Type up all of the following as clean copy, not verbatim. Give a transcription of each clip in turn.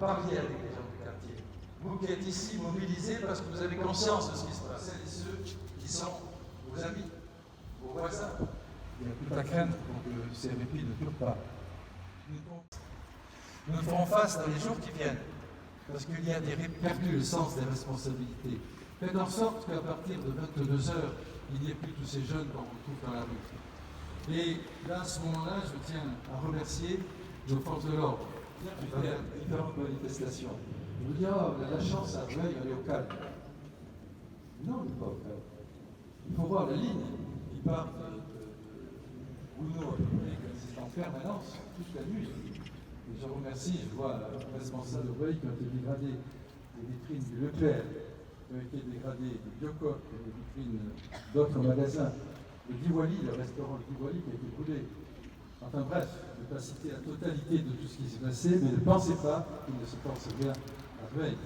parliez avec les gens du quartier. Vous qui êtes ici mobilisés parce que vous avez conscience de ce qui se passe, celles et ceux qui sont vos amis, vos voisins. Il n'y a plus à craindre pour que ces répits ne durent pas. Nous ferons face dans les jours qui viennent, parce qu'il y a perdu le sens des responsabilités. Faites en sorte qu'à partir de 22 heures, il n'y ait plus tous ces jeunes qu'on retrouve dans la rue. Et là, à ce moment-là, je tiens à remercier nos forces de l'ordre qui travers différentes manifestations. Vous dire, oh, on a la chance à Rueil, on est au calme. Non, on n'est pas au calme. Il faut voir la ligne qui part de Gounod, c'est en permanence toute la nuit. Et je remercie, je vois le responsable de Rueil qui ont été dégradés des vitrines du Leclerc, qui ont été dégradées des Biocoq, des vitrines d'autres magasins. Le Diwali, le restaurant Diwali qui a été brûlé. Enfin bref, je ne vais pas citer la totalité de tout ce qui s'est passé, mais ne pensez pas qu'il ne se passe rien à Rueil.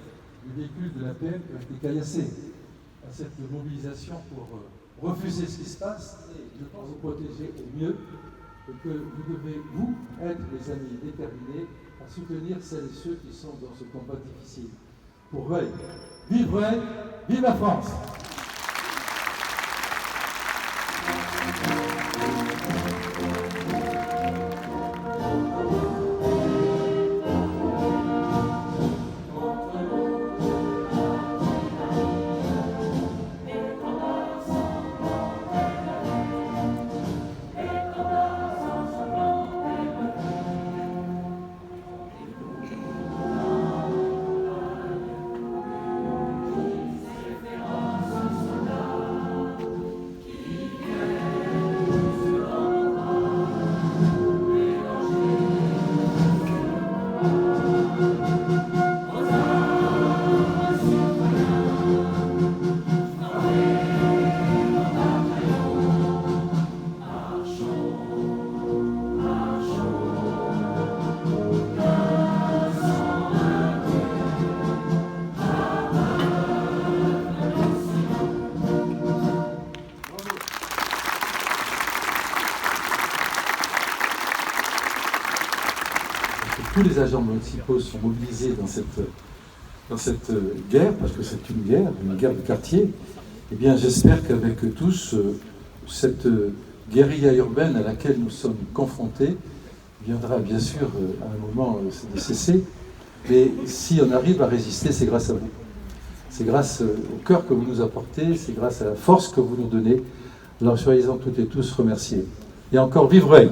Les véhicules de la PM qui ont été caillassés à cette mobilisation pour refuser ce qui se passe, et je pense vous protéger au mieux, et que vous devez, vous, être les amis déterminés à soutenir celles et ceux qui sont dans ce combat difficile. Pour Rueil, vive la France! Tous les agents municipaux sont mobilisés dans cette guerre, parce que c'est une guerre de quartier. Eh bien, j'espère qu'avec tous, cette guérilla urbaine à laquelle nous sommes confrontés viendra bien sûr à un moment de cesser. Mais si on arrive à résister, c'est grâce à vous. C'est grâce au cœur que vous nous apportez, c'est grâce à la force que vous nous donnez. Alors soyez-en toutes et tous remerciés. Et encore, vive Rueil!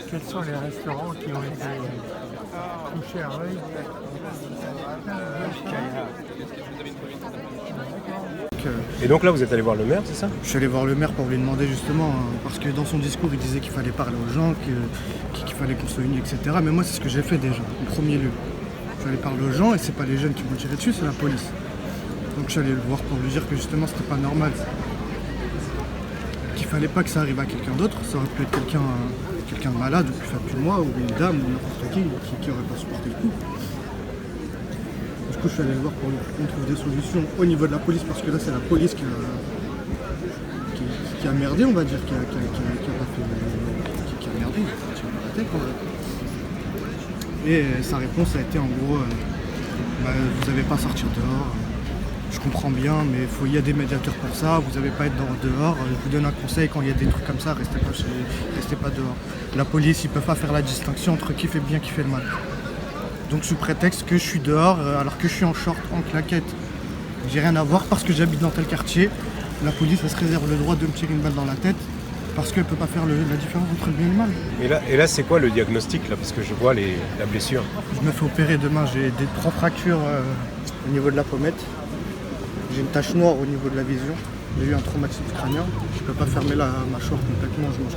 Quels sont les restaurants qui ont été touchés à Rueil? Et donc là, vous êtes allé voir le maire, c'est ça? Je suis allé voir le maire pour lui demander justement, parce que dans son discours, il disait qu'il fallait parler aux gens, qu'il fallait qu'on soit unis, etc. Mais moi, c'est ce que j'ai fait déjà, en premier lieu. Je suis allé parler aux gens et c'est pas les jeunes qui m'ont tiré dessus, c'est la police. Donc je suis allé le voir pour lui dire que justement, c'était pas normal. Qu'il fallait pas que ça arrive à quelqu'un d'autre, ça aurait pu être quelqu'un de malade ou plus faible que moi, ou une dame, ou n'importe qui aurait pas supporté le coup. Du coup, je suis allé le voir pour qu'on trouve des solutions au niveau de la police, parce que là, c'est la police qui a merdé, on va dire, qui a merdé, qui a arrêté, quoi. Et sa réponse a été en gros, vous n'avez pas à sortir dehors. Je comprends bien, mais il y a des médiateurs pour ça, vous n'avez pas à être dehors. Je vous donne un conseil, quand il y a des trucs comme ça, restez pas dehors. La police, ils ne peuvent pas faire la distinction entre qui fait le bien et qui fait le mal. Donc sous prétexte que je suis dehors, alors que je suis en short, en claquette, j'ai rien à voir parce que j'habite dans tel quartier, la police elle se réserve le droit de me tirer une balle dans la tête parce qu'elle ne peut pas faire la différence entre le bien et le mal. Et là c'est quoi le diagnostic là? Parce que je vois la blessure. Je me fais opérer demain, j'ai 3 fractures au niveau de la pommette. J'ai une tache noire au niveau de la vision. J'ai eu un traumatisme crânien. Je ne peux pas fermer la mâchoire complètement. Je mange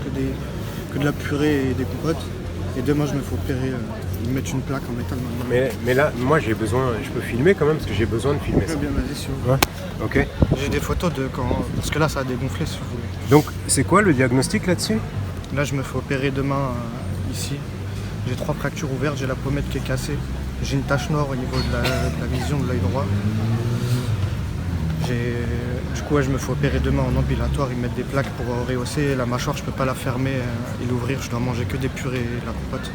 que de la purée et des compotes. Et demain, je me fais opérer, ils mettent une plaque en métal. Mais là, moi, j'ai besoin... Je peux filmer quand même, parce que j'ai besoin de filmer ça. Bien, vas-y, si vous voulez. Ouais. Ok. J'ai des photos de quand... Parce que là, ça a dégonflé, si vous voulez. Donc c'est quoi le diagnostic là-dessus? Là, je me fais opérer demain, ici. J'ai 3 fractures ouvertes, j'ai la pommette qui est cassée. J'ai une tache noire au niveau de la vision de l'œil droit. Du coup, je me fais opérer demain en ambulatoire. Ils mettent des plaques pour rehausser. La mâchoire, je peux pas la fermer et l'ouvrir. Je dois manger que des purées et de la compote.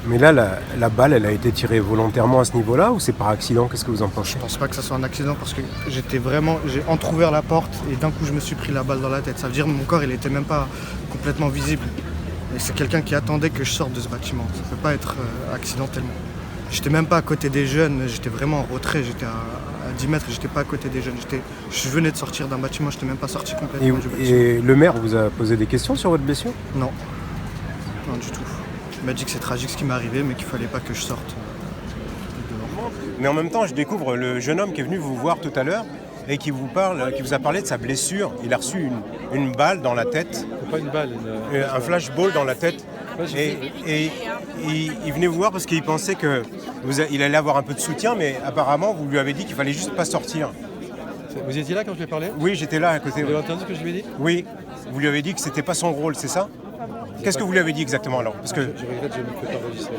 Mais là, la balle, elle a été tirée volontairement à ce niveau-là ou c'est par accident? Qu'est-ce que vous en pensez? Je pense pas que ça soit un accident parce que j'ai entrouvert la porte et d'un coup, je me suis pris la balle dans la tête. Ça veut dire que mon corps, il était même pas complètement visible. Et c'est quelqu'un qui attendait que je sorte de ce bâtiment. Ça peut pas être accidentellement. J'étais même pas à côté des jeunes, j'étais vraiment en retrait, j'étais à 10 mètres, j'étais pas à côté des jeunes. Je venais de sortir d'un bâtiment, j'étais même pas sorti complètement du bâtiment. Et le maire vous a posé des questions sur votre blessure? Non, non du tout. Il m'a dit que c'est tragique ce qui m'est arrivé, mais qu'il fallait pas que je sorte dehors. Mais en même temps, je découvre le jeune homme qui est venu vous voir tout à l'heure et qui vous a parlé de sa blessure. Il a reçu une balle dans la tête. C'est pas une balle. Un flashball dans la tête. Et il venait vous voir parce qu'il pensait qu'il allait avoir un peu de soutien, mais apparemment, vous lui avez dit qu'il fallait juste pas sortir. Vous étiez là quand je lui ai parlé? Oui, j'étais là à côté. Vous avez entendu ce que je lui ai dit? Oui, vous lui avez dit que c'était pas son rôle, c'est ça? Qu'est-ce que vous lui avez dit exactement alors? Parce que Je regrette, je ne me fais pas enregistrer.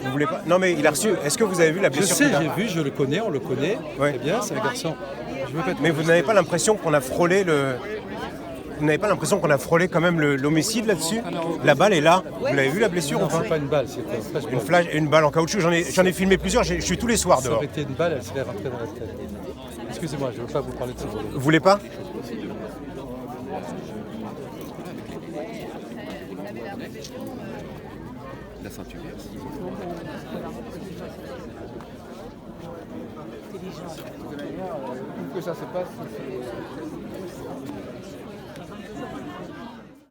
vous voulez pas. Non, mais il a reçu. Est-ce que vous avez vu la Je blessure sais, qu'il a? j'ai vu, je le connais, on le connaît. Ouais. Très bien, c'est un garçon. Je veux pas être Mais vous n'avez pas l'impression qu'on a frôlé le. Vous n'avez pas l'impression qu'on a frôlé quand même l'homicide là-dessus? La balle est là. Vous l'avez vu la blessure ou Non, pas? c'est pas une balle, c'est un flashball. Une balle en caoutchouc. J'en ai filmé plusieurs. Je suis tous les soirs Ça dehors. aurait été une balle, elle serait rentrée dans la tête. Excusez-moi, je ne veux pas vous parler de ça. Vous voulez pas? La ceinture. Que ça se passe,